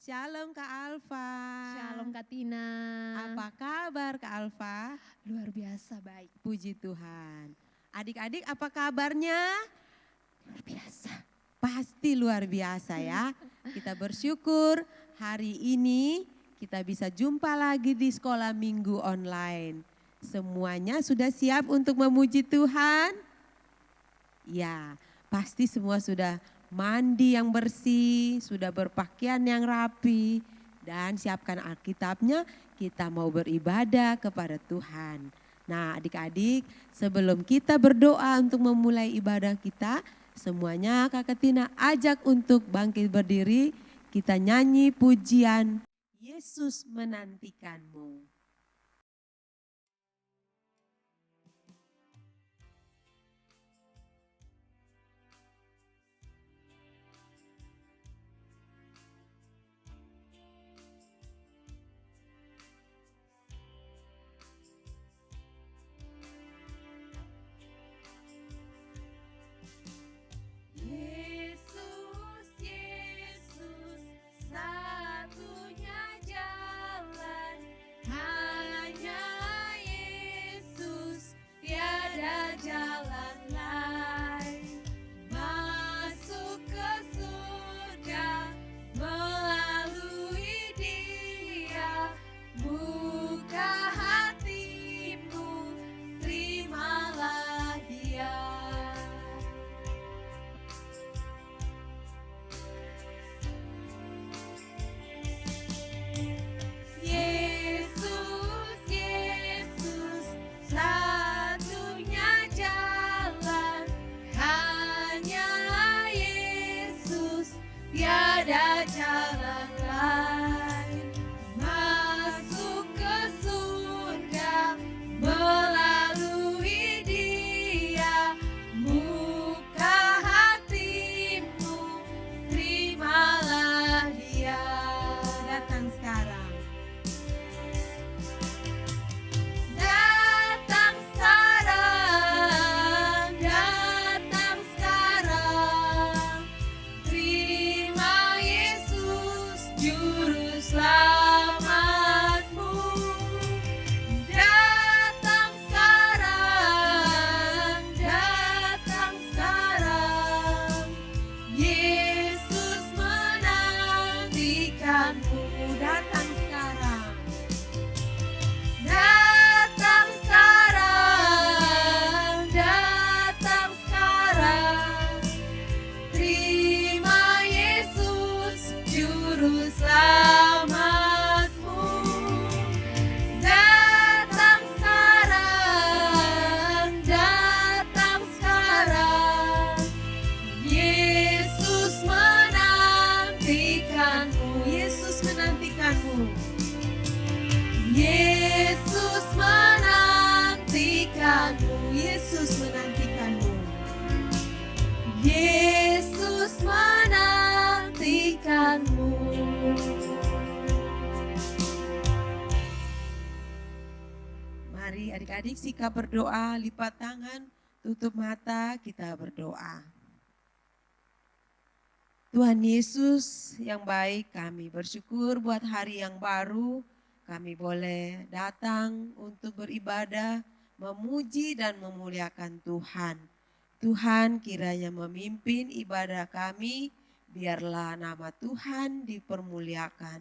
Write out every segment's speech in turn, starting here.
Shalom Kak Alfa. Shalom Kak Tina. Apa kabar Kak Alfa? Luar biasa baik. Puji Tuhan. Adik-adik apa kabarnya? Luar biasa. Pasti luar biasa ya. Kita bersyukur hari ini kita bisa jumpa lagi di sekolah minggu online. Semuanya sudah siap untuk memuji Tuhan? Ya, pasti semua sudah mandi yang bersih, sudah berpakaian yang rapi, dan siapkan Alkitabnya, kita mau beribadah kepada Tuhan. Nah adik-adik, sebelum kita berdoa untuk memulai ibadah kita, semuanya Kakak Tina ajak untuk bangkit berdiri, kita nyanyi pujian Yesus menantikanmu. Yesus, Yesus, satunya jalan, hanya Yesus, tiada jalan lain. Masuk ke surga melalui Dia, buka hatimu, terimalah Dia. Yesus, Yesus, satunya jalan, hanya Yesus, tiada jalan lain. Masuk ke surga melalui Dia, buka hatimu, terimalah Dia. Datang sekarang. Datang sekarang, datang sekarang, terima Yesus Juru Selamatmu. Datang sekarang, Yesus menantikanmu. Datang sekarang. Datang sekarang, terima Yesus Juru Selamatmu. Datang sekarang, Yesus menantikanmu. Yesus menantikanmu. Yesus menantikanmu, Yesus menantikanmu. Yesus menantikanmu. Mari adik-adik sikap berdoa, lipat tangan, tutup mata, kita berdoa. Tuhan Yesus yang baik, kami bersyukur buat hari yang baru. Kami boleh datang untuk beribadah, memuji dan memuliakan Tuhan. Tuhan kiranya memimpin ibadah kami, biarlah nama Tuhan dipermuliakan.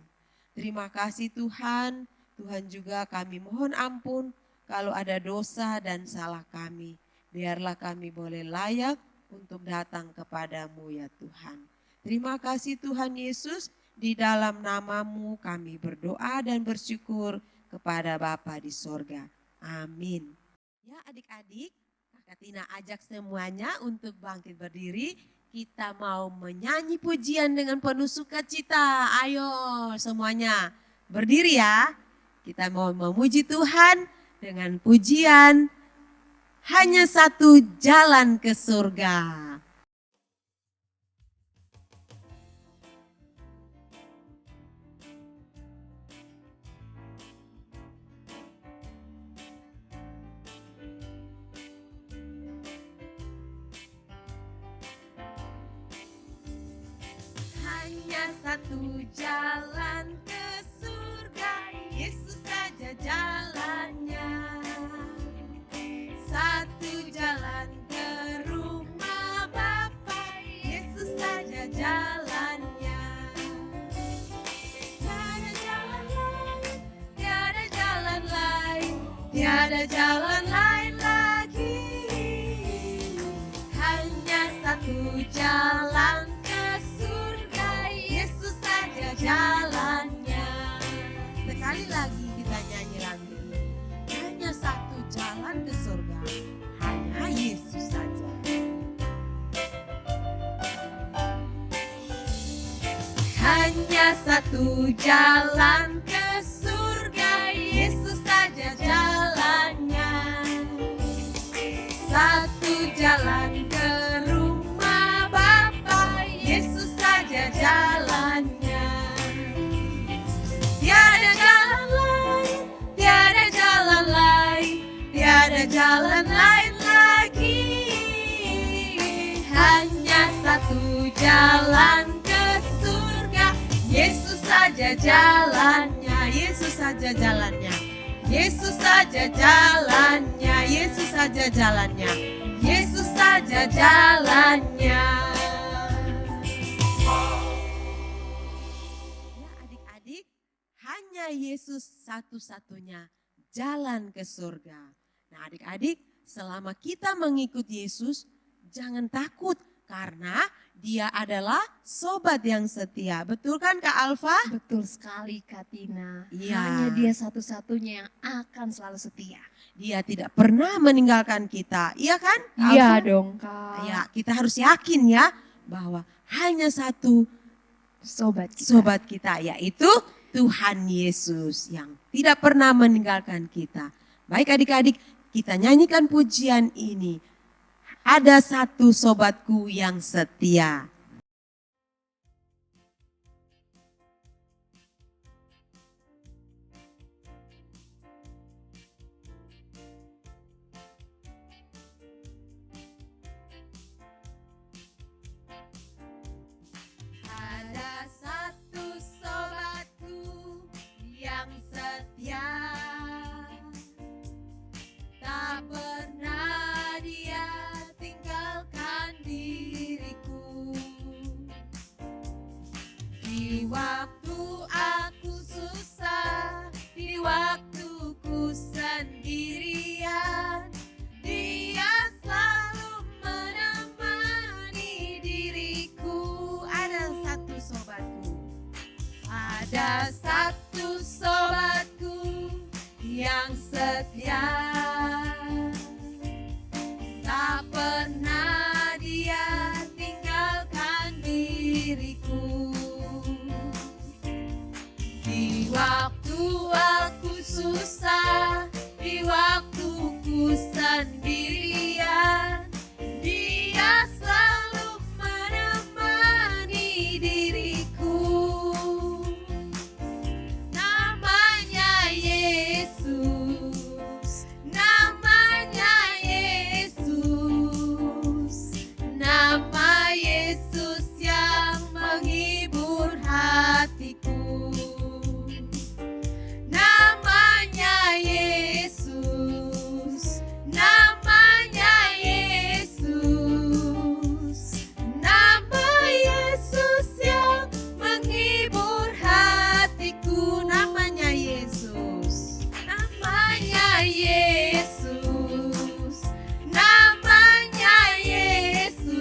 Terima kasih Tuhan, Tuhan juga kami mohon ampun kalau ada dosa dan salah kami. Biarlah kami boleh layak untuk datang kepadamu ya Tuhan. Terima kasih Tuhan Yesus. Di dalam namamu kami berdoa dan bersyukur kepada Bapa di sorga. Amin. Ya adik-adik, Kakak Tina ajak semuanya untuk bangkit berdiri. Kita mau menyanyi pujian dengan penuh sukacita. Ayo semuanya berdiri ya. Kita mau memuji Tuhan dengan pujian hanya satu jalan ke surga. Hanya satu jalan ke surga, Yesus saja jalannya. Satu jalan ke rumah Bapa, Yesus saja jalannya. Tiada jalan lain, tiada jalan lain, tiada jalan lain lagi. Hanya satu jalan ke surga, Yesus saja jalannya. Sekali lagi kita nyanyi lagu ini. Hanya satu jalan ke surga, hanya Yesus saja. Hanya satu jalan ke surga, Yesus saja jalannya. Satu jalan ke rumah Bapa, Yesus saja jalannya. Tiada jalan lain, tiada jalan lain, tiada jalan lain lagi. Hanya satu jalan ke surga, Yesus saja jalannya, Yesus saja jalannya. Yesus saja jalannya, Yesus saja jalannya, Yesus saja jalannya. Ya adik-adik, hanya Yesus satu-satunya jalan ke surga. Nah adik-adik, selama kita mengikuti Yesus, jangan takut karena Dia adalah sobat yang setia. Betul kan Kak Alfa? Betul sekali Kak Tina. Iya. Hanya dia satu-satunya yang akan selalu setia. Dia tidak pernah meninggalkan kita. Iya kan? Kak Iya Alfa? dong Kak. Ya, kita harus yakin ya bahwa hanya satu sobat kita, yaitu Tuhan Yesus yang tidak pernah meninggalkan kita. Baik adik-adik, kita nyanyikan pujian ini. Ada satu sobatku yang setia. Ada satu sobatku yang setia, tak pernah dia tinggalkan diriku. Di waktu aku susah, di waktuku sendirian, Dia selalu menemani diriku. Ada satu sobatku, ada satu sobatku yang setia, tak pernah dia tinggalkan diriku. Di waktu aku susah, di waktuku sendirian, Dia selalu menemani diriku. Namanya Yesus, namanya Yesus, nama Yesus yang menghibur hatiku. Namanya Yesus, namanya Yesus, nama Yesus yang menghibur hatiku. Namanya Yesus, namanya Yesus, namanya Yesus,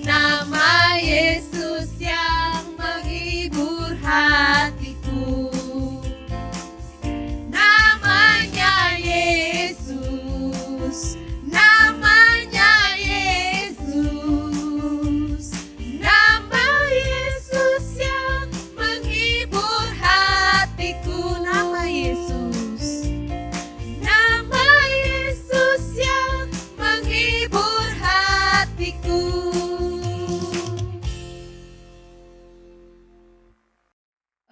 nama Yesus yang menghibur hatiku. Namanya Yesus, namanya Yesus, nama Yesus yang menghibur hatiku. Nama Yesus, nama Yesus yang menghibur hatiku.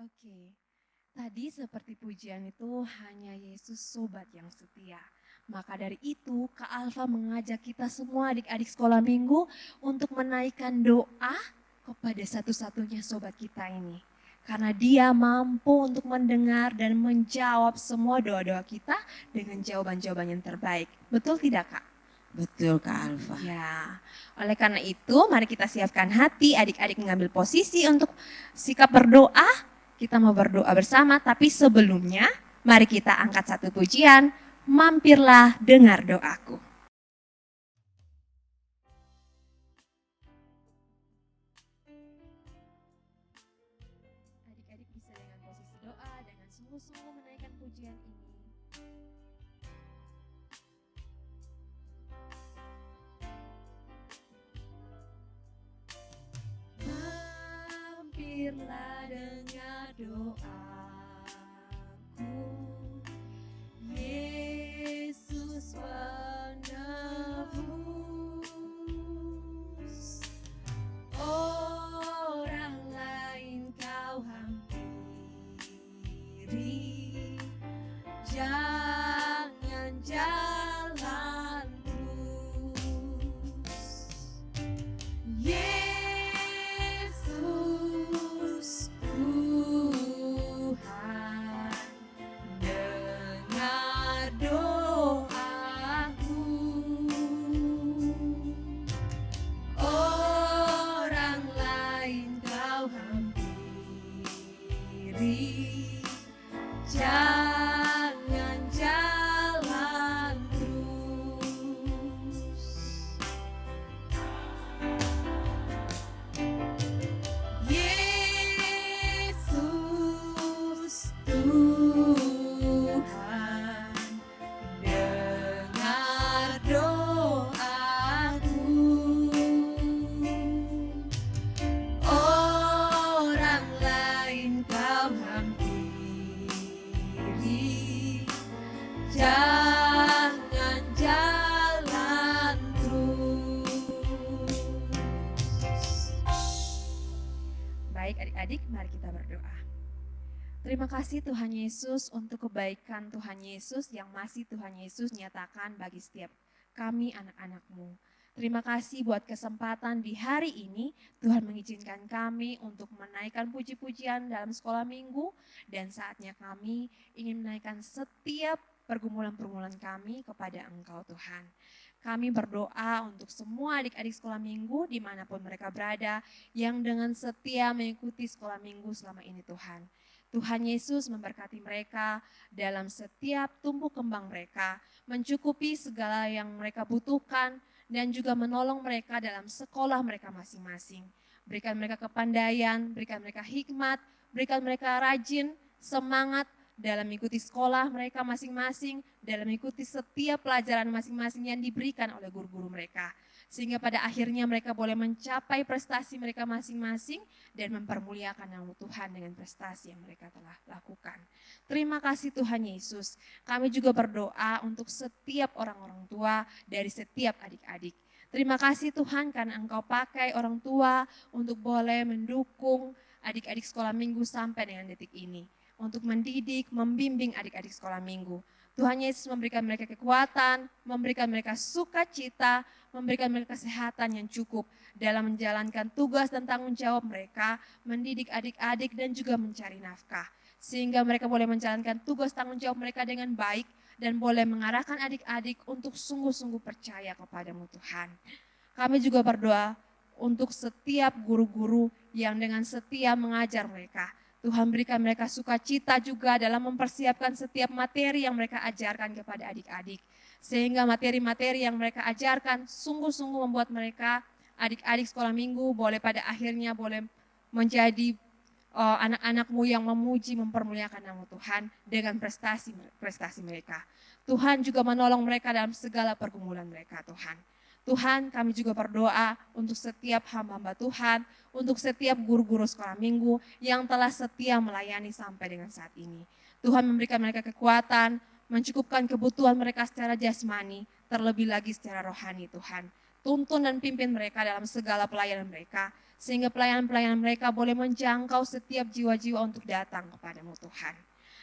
Oke, tadi seperti pujian itu hanya Yesus sobat yang setia. Maka dari itu Kak Alfa mengajak kita semua adik-adik sekolah minggu untuk menaikkan doa kepada satu-satunya sobat kita ini. Karena dia mampu untuk mendengar dan menjawab semua doa-doa kita dengan jawaban-jawaban yang terbaik. Betul tidak, Kak? Betul, Kak Alfa. Ya, oleh karena itu mari kita siapkan hati, adik-adik mengambil posisi untuk sikap berdoa. Kita mau berdoa bersama, tapi sebelumnya mari kita angkat satu pujian, mampirlah dengar doaku. Adik-adik bisa dengan posisi doa, dengan sungguh-sungguh menaikkan pujian ini. Mampirlah dengar doaku, Yesus penebus. Orang lain kau hampiri, jangan jalan terus. Yesus Tuhan, dengar doaku. Orang lain kau hampiri, jangan jalan terus. Yesus Tuhan, dengar doaku. Orang lain kau hampiri, jangan jalan terus. Baik adik-adik, mari kita berdoa. Terima kasih Tuhan Yesus untuk kebaikan Tuhan Yesus yang masih Tuhan Yesus nyatakan bagi setiap kami anak-anak-Mu. Terima kasih buat kesempatan di hari ini Tuhan mengizinkan kami untuk menaikkan puji-pujian dalam sekolah minggu, dan saatnya kami ingin menaikkan setiap pergumulan-pergumulan kami kepada Engkau Tuhan. Kami berdoa untuk semua adik-adik sekolah minggu dimanapun mereka berada yang dengan setia mengikuti sekolah minggu selama ini Tuhan. Tuhan Yesus memberkati mereka dalam setiap tumbuh kembang mereka, mencukupi segala yang mereka butuhkan, dan juga menolong mereka dalam sekolah mereka masing-masing. Berikan mereka kepandaian, berikan mereka hikmat, berikan mereka rajin, semangat dalam mengikuti sekolah mereka masing-masing, dalam mengikuti setiap pelajaran masing-masing yang diberikan oleh guru-guru mereka. Sehingga pada akhirnya mereka boleh mencapai prestasi mereka masing-masing dan mempermuliakan nama Tuhan dengan prestasi yang mereka telah lakukan. Terima kasih Tuhan Yesus. Kami juga berdoa untuk setiap orang-orang tua dari setiap adik-adik. Terima kasih Tuhan karena Engkau pakai orang tua untuk boleh mendukung adik-adik sekolah minggu sampai dengan detik ini. Untuk mendidik, membimbing adik-adik sekolah minggu. Tuhan Yesus memberikan mereka kekuatan, memberikan mereka sukacita, memberikan mereka kesehatan yang cukup dalam menjalankan tugas dan tanggung jawab mereka, mendidik adik-adik dan juga mencari nafkah. Sehingga mereka boleh menjalankan tugas tanggung jawab mereka dengan baik dan boleh mengarahkan adik-adik untuk sungguh-sungguh percaya kepadamu Tuhan. Kami juga berdoa untuk setiap guru-guru yang dengan setia mengajar mereka. Tuhan berikan mereka sukacita juga dalam mempersiapkan setiap materi yang mereka ajarkan kepada adik-adik. Sehingga materi-materi yang mereka ajarkan sungguh-sungguh membuat mereka, adik-adik sekolah minggu, boleh pada akhirnya boleh menjadi anak-anakmu yang memuji, mempermuliakan nama Tuhan dengan prestasi mereka. Tuhan juga menolong mereka dalam segala pergumulan mereka Tuhan. Tuhan, kami juga berdoa untuk setiap hamba-hamba Tuhan, untuk setiap guru-guru sekolah minggu yang telah setia melayani sampai dengan saat ini. Tuhan memberikan mereka kekuatan, mencukupkan kebutuhan mereka secara jasmani, terlebih lagi secara rohani Tuhan. Tuntun dan pimpin mereka dalam segala pelayanan mereka, sehingga pelayanan-pelayanan mereka boleh menjangkau setiap jiwa-jiwa untuk datang kepadamu Tuhan.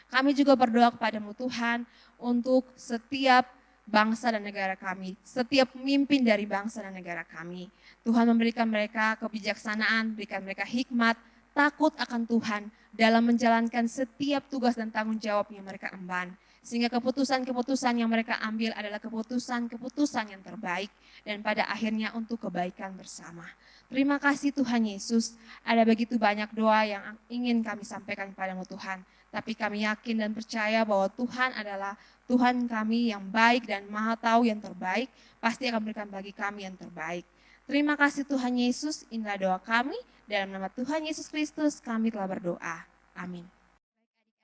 Kami juga berdoa kepadamu Tuhan untuk setiap bangsa dan negara kami, setiap pemimpin dari bangsa dan negara kami. Tuhan memberikan mereka kebijaksanaan, berikan mereka hikmat, takut akan Tuhan dalam menjalankan setiap tugas dan tanggung jawab yang mereka emban. Sehingga keputusan-keputusan yang mereka ambil adalah keputusan-keputusan yang terbaik dan pada akhirnya untuk kebaikan bersama. Terima kasih Tuhan Yesus, ada begitu banyak doa yang ingin kami sampaikan kepadamu Tuhan. Tapi kami yakin dan percaya bahwa Tuhan adalah Tuhan kami yang baik dan maha tahu yang terbaik, pasti akan memberikan bagi kami yang terbaik. Terima kasih Tuhan Yesus, inilah doa kami, dalam nama Tuhan Yesus Kristus kami telah berdoa. Amin.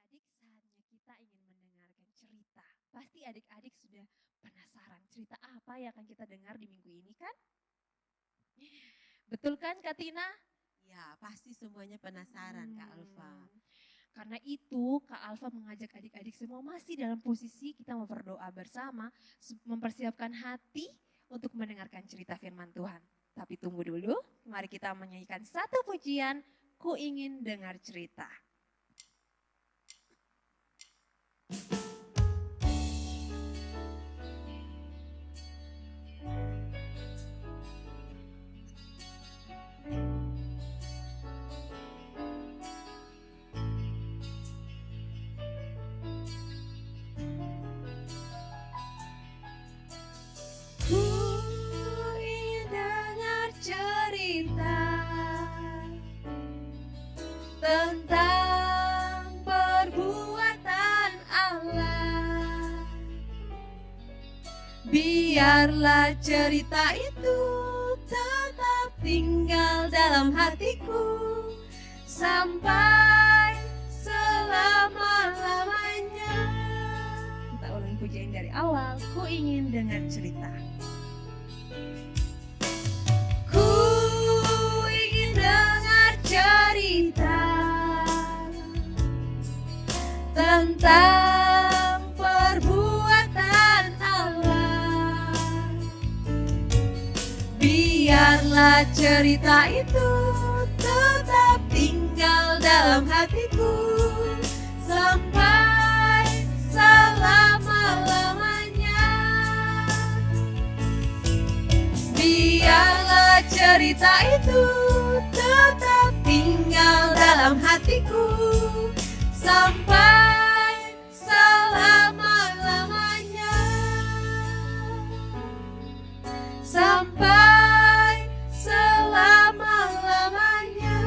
Adik-adik, saatnya kita ingin mendengarkan cerita. Pasti adik-adik sudah penasaran cerita apa yang akan kita dengar di minggu ini kan? Betul kan Kak Tina? Ya, pasti semuanya penasaran Kak Alfa. Karena itu Kak Alfa mengajak adik-adik semua masih dalam posisi kita mau berdoa bersama, mempersiapkan hati untuk mendengarkan cerita firman Tuhan. Tapi tunggu dulu, mari kita menyanyikan satu pujian, Ku Ingin Dengar Cerita. Ku ingin dengar cerita tentang perbuatan Allah. Biarlah cerita itu tetap tinggal dalam hatiku sampai selama-lamanya. Kita ulang pujian dari awal, Ku Ingin Dengar Cerita. Ku ingin dengar cerita tentang perbuatan Allah. Biarlah cerita itu tetap tinggal dalam hatiku sampai selama-lamanya. Biarlah cerita itu tetap tinggal dalam hatiku sampai selama-lamanya. Sampai selama-lamanya.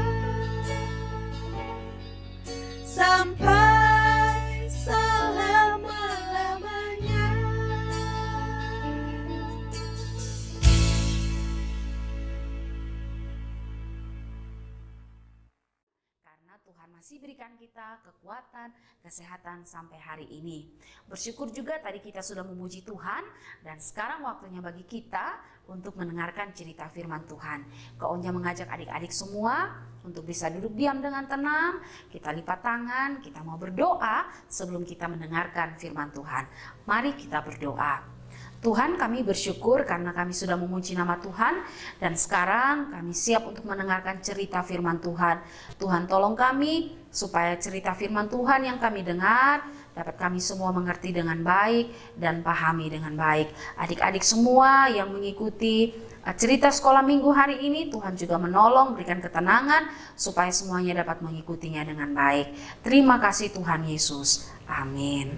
Sampai selama-lamanya. Karena Tuhan masih berikan kita kekuatan, kesehatan sampai hari ini. Bersyukur juga tadi kita sudah memuji Tuhan dan sekarang waktunya bagi kita untuk mendengarkan cerita firman Tuhan. Kak Onya mengajak adik-adik semua untuk bisa duduk diam dengan tenang, kita lipat tangan, kita mau berdoa sebelum kita mendengarkan firman Tuhan. Mari kita berdoa. Tuhan, kami bersyukur karena kami sudah memuji nama Tuhan dan sekarang kami siap untuk mendengarkan cerita firman Tuhan. Tuhan tolong kami supaya cerita firman Tuhan yang kami dengar dapat kami semua mengerti dengan baik dan pahami dengan baik. Adik-adik semua yang mengikuti cerita sekolah minggu hari ini, Tuhan juga menolong, berikan ketenangan supaya semuanya dapat mengikutinya dengan baik. Terima kasih Tuhan Yesus. Amin.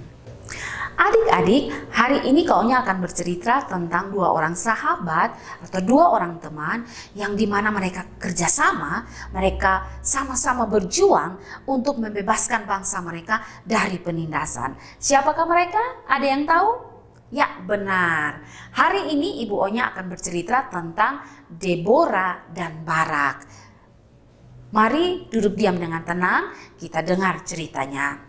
Adik-adik, hari ini Kak Onya akan bercerita tentang dua orang sahabat atau dua orang teman yang dimana mereka kerjasama, mereka sama-sama berjuang untuk membebaskan bangsa mereka dari penindasan. Siapakah mereka? Ada yang tahu? Ya, benar. Hari ini Ibu Onya akan bercerita tentang Deborah dan Barak. Mari duduk diam dengan tenang, kita dengar ceritanya.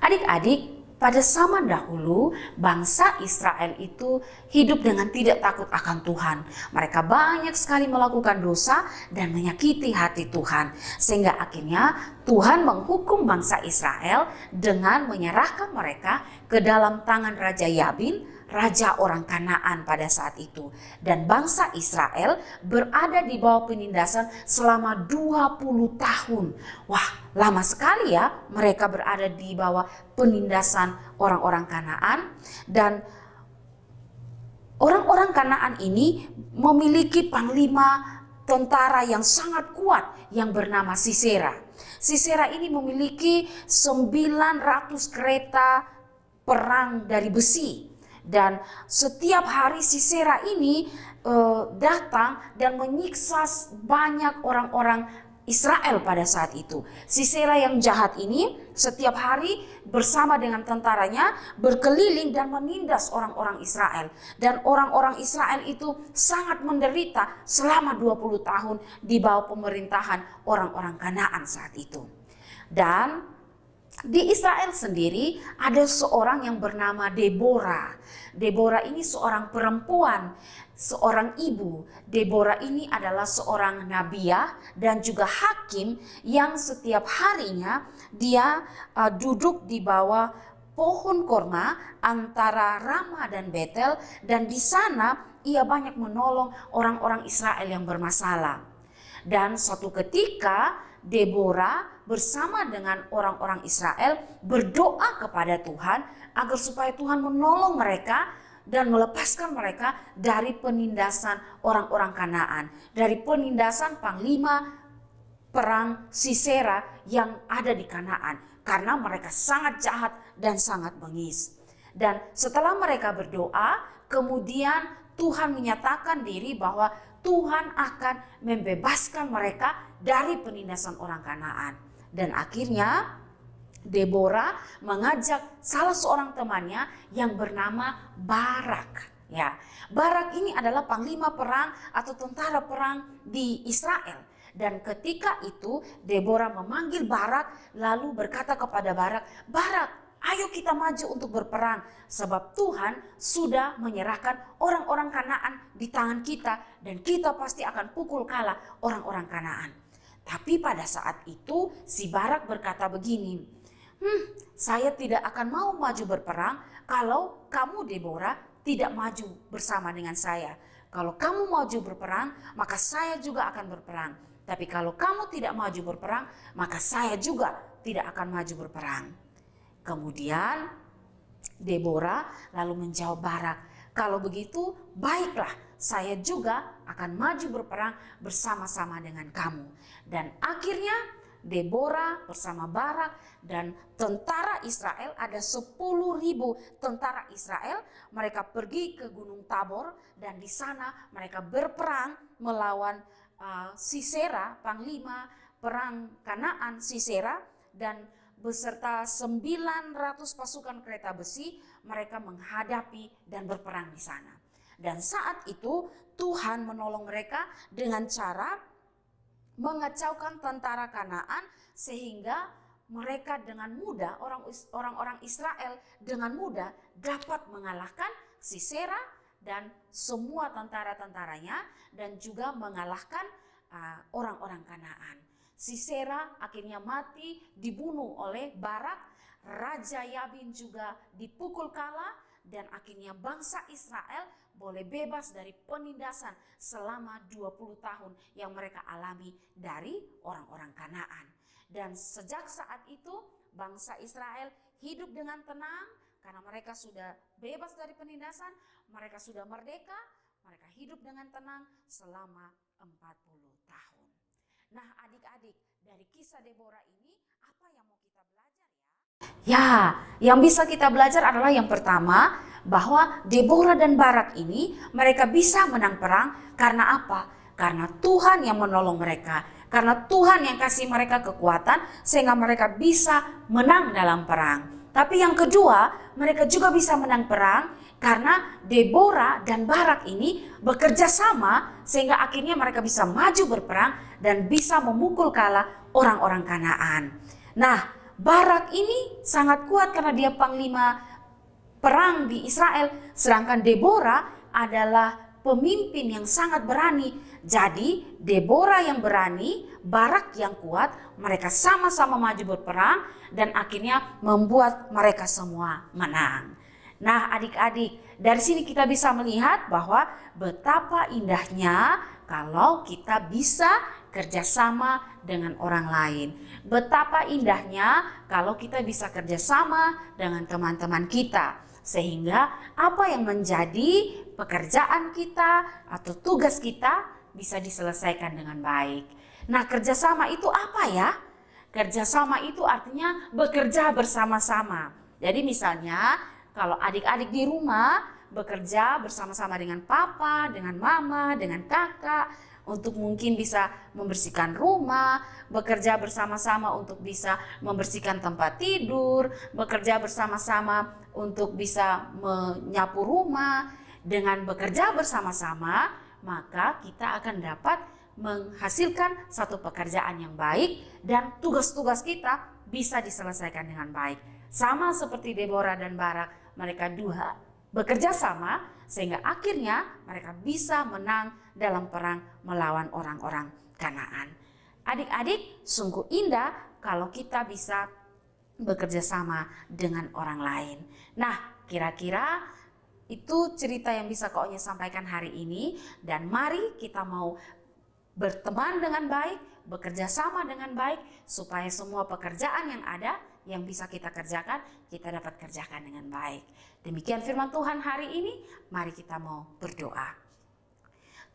Adik-adik, pada zaman dahulu, bangsa Israel itu hidup dengan tidak takut akan Tuhan. Mereka banyak sekali melakukan dosa dan menyakiti hati Tuhan. Sehingga akhirnya Tuhan menghukum bangsa Israel dengan menyerahkan mereka ke dalam tangan Raja Yabin, raja orang Kanaan pada saat itu. Dan bangsa Israel berada di bawah penindasan selama 20 tahun. Wah, lama sekali ya mereka berada di bawah penindasan orang-orang Kanaan. Dan Orang-orang Kanaan ini memiliki panglima tentara yang sangat kuat yang bernama Sisera. Sisera ini memiliki 900 kereta perang dari besi. Dan setiap hari Sisera ini datang dan menyiksa banyak orang-orang Israel pada saat itu. Sisera yang jahat ini setiap hari bersama dengan tentaranya berkeliling dan menindas orang-orang Israel. Dan orang-orang Israel itu sangat menderita selama 20 tahun di bawah pemerintahan orang-orang Kanaan saat itu. Dan di Israel sendiri ada seorang yang bernama Deborah. Deborah ini seorang perempuan, seorang ibu. Deborah ini adalah seorang nabiah dan juga hakim yang setiap harinya dia duduk di bawah pohon korma antara Rama dan Betel, dan di sana ia banyak menolong orang-orang Israel yang bermasalah. Dan suatu ketika Deborah bersama dengan orang-orang Israel berdoa kepada Tuhan agar supaya Tuhan menolong mereka dan melepaskan mereka dari penindasan orang-orang Kanaan, dari penindasan panglima perang Sisera yang ada di Kanaan, karena mereka sangat jahat dan sangat bengis. Dan setelah mereka berdoa, kemudian Tuhan menyatakan diri bahwa Tuhan akan membebaskan mereka dari penindasan orang Kanaan. Dan akhirnya Deborah mengajak salah seorang temannya yang bernama Barak. Ya, Barak ini adalah panglima perang atau tentara perang di Israel. Dan ketika itu Deborah memanggil Barak lalu berkata kepada Barak, "Barak, ayo kita maju untuk berperang, sebab Tuhan sudah menyerahkan orang-orang Kanaan di tangan kita dan kita pasti akan pukul kalah orang-orang Kanaan." Tapi pada saat itu si Barak berkata begini, "Saya tidak akan mau maju berperang kalau kamu Deborah tidak maju bersama dengan saya. Kalau kamu maju berperang, maka saya juga akan berperang. Tapi kalau kamu tidak maju berperang, maka saya juga tidak akan maju berperang." Kemudian Deborah lalu menjawab Barak, "Kalau begitu baiklah, saya juga akan maju berperang bersama-sama dengan kamu." Dan akhirnya Deborah bersama Barak dan tentara Israel, ada 10.000 tentara Israel, mereka pergi ke Gunung Tabor dan di sana mereka berperang melawan Sisera, panglima perang Kanaan Sisera, dan beserta 900 pasukan kereta besi mereka menghadapi dan berperang di sana. Dan saat itu Tuhan menolong mereka dengan cara mengacaukan tentara Kanaan sehingga mereka dengan mudah, orang-orang Israel dengan mudah dapat mengalahkan Sisera dan semua tentara-tentaranya dan juga mengalahkan orang-orang Kanaan. Sisera akhirnya mati dibunuh oleh Barak, Raja Yabin juga dipukul kalah, dan akhirnya bangsa Israel boleh bebas dari penindasan selama 20 tahun yang mereka alami dari orang-orang Kanaan. Dan sejak saat itu bangsa Israel hidup dengan tenang karena mereka sudah bebas dari penindasan, mereka sudah merdeka, mereka hidup dengan tenang selama 40 tahun. Nah, adik-adik, dari kisah Deborah ini apa yang mau kita belajar ya? Ya, yang bisa kita belajar adalah yang pertama, bahwa Deborah dan Barak ini mereka bisa menang perang karena apa? Karena Tuhan yang menolong mereka, karena Tuhan yang kasih mereka kekuatan sehingga mereka bisa menang dalam perang. Tapi yang kedua, mereka juga bisa menang perang karena Deborah dan Barak ini bekerja sama sehingga akhirnya mereka bisa maju berperang dan bisa memukul kalah orang-orang Kanaan. Nah, Barak ini sangat kuat karena dia panglima perang di Israel, sedangkan Deborah adalah pemimpin yang sangat berani. Jadi Deborah yang berani, Barak yang kuat, mereka sama-sama maju berperang dan akhirnya membuat mereka semua menang. Nah, adik-adik, dari sini kita bisa melihat bahwa betapa indahnya kalau kita bisa kerjasama dengan orang lain. Betapa indahnya kalau kita bisa kerjasama dengan teman-teman kita. Sehingga apa yang menjadi pekerjaan kita atau tugas kita bisa diselesaikan dengan baik. Nah, kerjasama itu apa ya? Kerjasama itu artinya bekerja bersama-sama. Jadi misalnya kalau adik-adik di rumah bekerja bersama-sama dengan papa, dengan mama, dengan kakak untuk mungkin bisa membersihkan rumah, bekerja bersama-sama untuk bisa membersihkan tempat tidur, bekerja bersama-sama untuk bisa menyapu rumah. Dengan bekerja bersama-sama, maka kita akan dapat menghasilkan satu pekerjaan yang baik dan tugas-tugas kita bisa diselesaikan dengan baik. Sama seperti Deborah dan Barak, mereka dua bekerja sama sehingga akhirnya mereka bisa menang dalam perang melawan orang-orang Kanaan. Adik-adik, sungguh indah kalau kita bisa bekerja sama dengan orang lain. Nah, kira-kira itu cerita yang bisa Kak Onya sampaikan hari ini, dan mari kita mau berteman dengan baik, bekerja sama dengan baik, supaya semua pekerjaan yang ada yang bisa kita kerjakan, kita dapat kerjakan dengan baik. Demikian firman Tuhan hari ini, mari kita mau berdoa.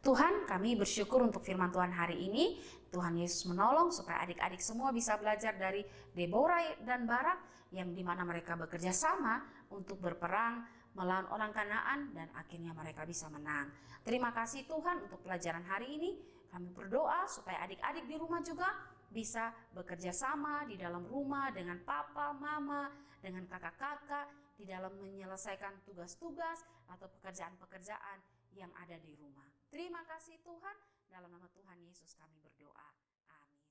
Tuhan, kami bersyukur untuk firman Tuhan hari ini. Tuhan Yesus menolong supaya adik-adik semua bisa belajar dari Deborah dan Barak, yang dimana mereka bekerja sama untuk berperang melawan orang Kanaan dan akhirnya mereka bisa menang. Terima kasih Tuhan untuk pelajaran hari ini. Kami berdoa supaya adik-adik di rumah juga bisa bekerja sama di dalam rumah dengan papa, mama, dengan kakak-kakak di dalam menyelesaikan tugas-tugas atau pekerjaan-pekerjaan yang ada di rumah. Terima kasih Tuhan, dalam nama Tuhan Yesus kami berdoa. Amin.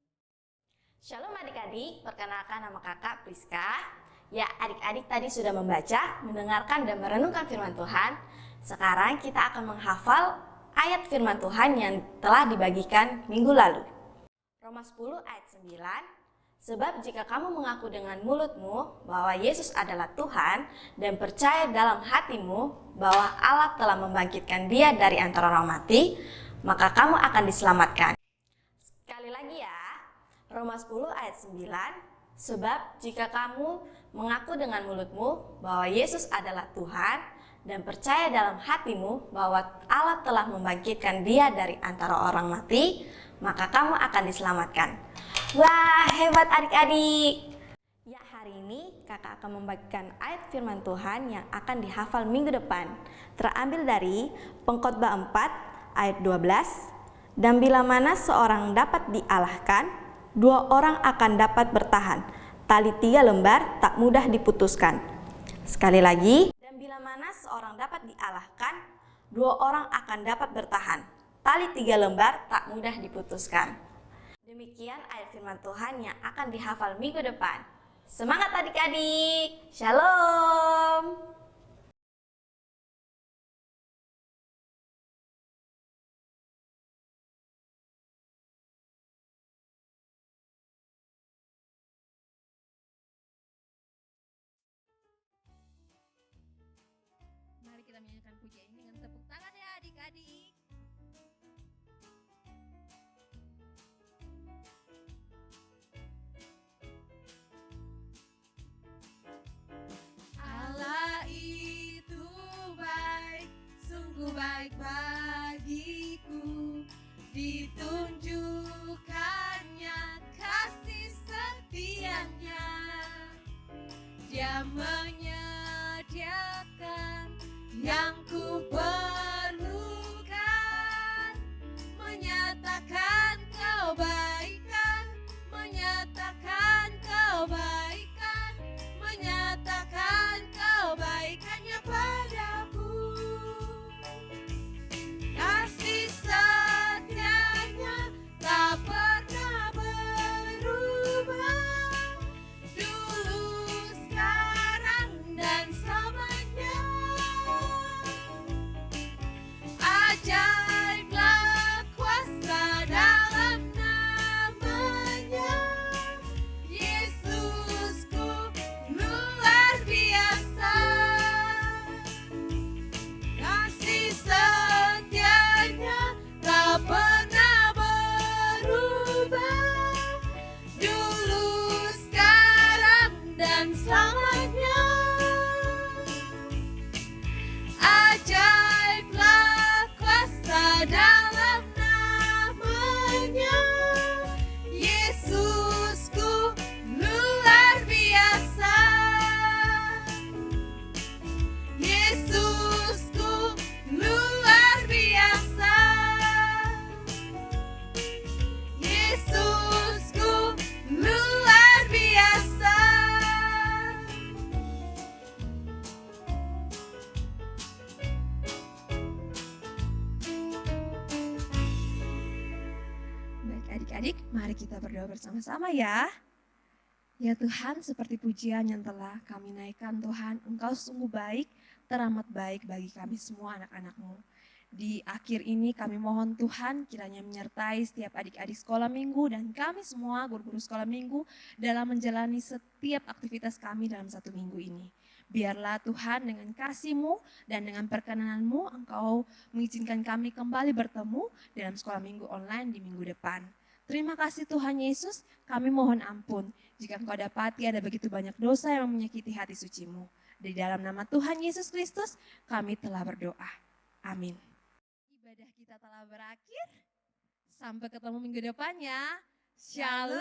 Shalom adik-adik, perkenalkan nama kakak Priska. Ya, adik-adik tadi sudah membaca, mendengarkan dan merenungkan firman Tuhan. Sekarang kita akan menghafal ayat firman Tuhan yang telah dibagikan minggu lalu. Roma 10 ayat 9, sebab jika kamu mengaku dengan mulutmu bahwa Yesus adalah Tuhan dan percaya dalam hatimu bahwa Allah telah membangkitkan Dia dari antara orang mati, maka kamu akan diselamatkan. Sekali lagi ya, Roma 10 ayat 9, sebab jika kamu mengaku dengan mulutmu bahwa Yesus adalah Tuhan dan percaya dalam hatimu bahwa Allah telah membangkitkan Dia dari antara orang mati, maka kamu akan diselamatkan. Wah, hebat adik-adik! Ya, hari ini kakak akan membagikan ayat firman Tuhan yang akan dihafal minggu depan. Terambil dari Pengkhotbah 4 ayat 12. Dan bila mana seorang dapat dialahkan, dua orang akan dapat bertahan. Tali 3 lembar tak mudah diputuskan. Sekali lagi, dan bila mana seorang dapat dialahkan, dua orang akan dapat bertahan. Tali 3 lembar tak mudah diputuskan. Demikian ayat firman Tuhan yang akan dihafal minggu depan. Semangat adik-adik! Shalom! Mari kita menyanyikan pujian ini dengan tepuk tangan ya adik-adik. Allah itu baik, sungguh baik bagiku. Ditunjukkannya kasih setianya. Dia menyediakan yang ku perlukan. bersama-sama ya. Ya Tuhan, seperti pujian yang telah kami naikkan Tuhan, Engkau sungguh baik, teramat baik bagi kami semua anak-anak-Mu. Di akhir ini kami mohon Tuhan kiranya menyertai setiap adik-adik sekolah minggu dan kami semua guru-guru sekolah minggu dalam menjalani setiap aktivitas kami dalam satu minggu ini. Biarlah Tuhan dengan kasih-Mu dan dengan perkenanan-Mu Engkau mengizinkan kami kembali bertemu dalam sekolah minggu online di minggu depan. Terima kasih Tuhan Yesus, kami mohon ampun jika Engkau dapati ada begitu banyak dosa yang menyakiti hati suci-Mu. Di dalam nama Tuhan Yesus Kristus kami telah berdoa. Amin. Ibadah kita telah berakhir. Sampai ketemu minggu depannya. Shalom.